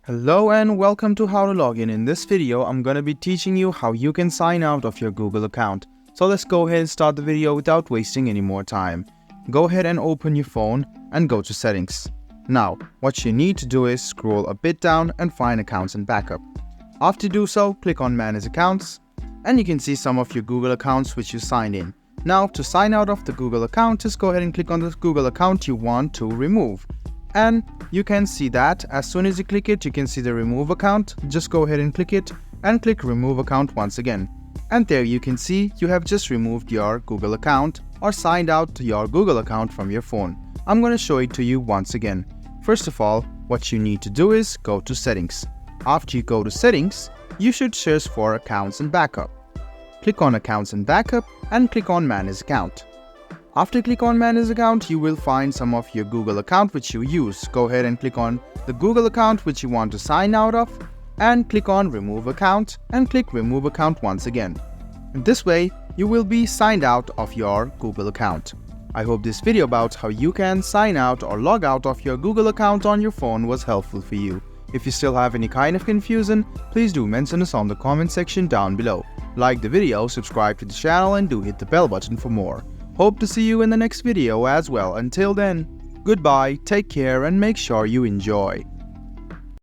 Hello and welcome to How to Login. In this video, I'm going to be teaching you how you can sign out of your Google account. So let's go ahead and start the video without wasting any more time. Go ahead and open your phone and go to Settings. Now, what you need to do is scroll a bit down and find Accounts and Backup. After you do so, click on Manage Accounts and you can see some of your Google accounts which you signed in. Now, to sign out of the Google account, just go ahead and click on the Google account you want to remove. And you can see that as soon as you click it, you can see the remove account. Just go ahead and click it and click remove account once again. And there you can see you have just removed your Google account or signed out to your Google account from your phone. I'm going to show it to you once again. First of all, what you need to do is go to Settings. After you go to Settings, you should search for Accounts and Backup. Click on Accounts and Backup and click on Manage Account. After click on Manage Account, you will find some of your Google account which you use. Go ahead and click on the Google account which you want to sign out of and click on Remove Account and click Remove Account once again. This way, you will be signed out of your Google account. I hope this video about how you can sign out or log out of your Google account on your phone was helpful for you. If you still have any kind of confusion, please do mention us on the comment section down below. Like the video, subscribe to the channel and do hit the bell button for more. Hope to see you in the next video as well. Until then, goodbye, take care and make sure you enjoy.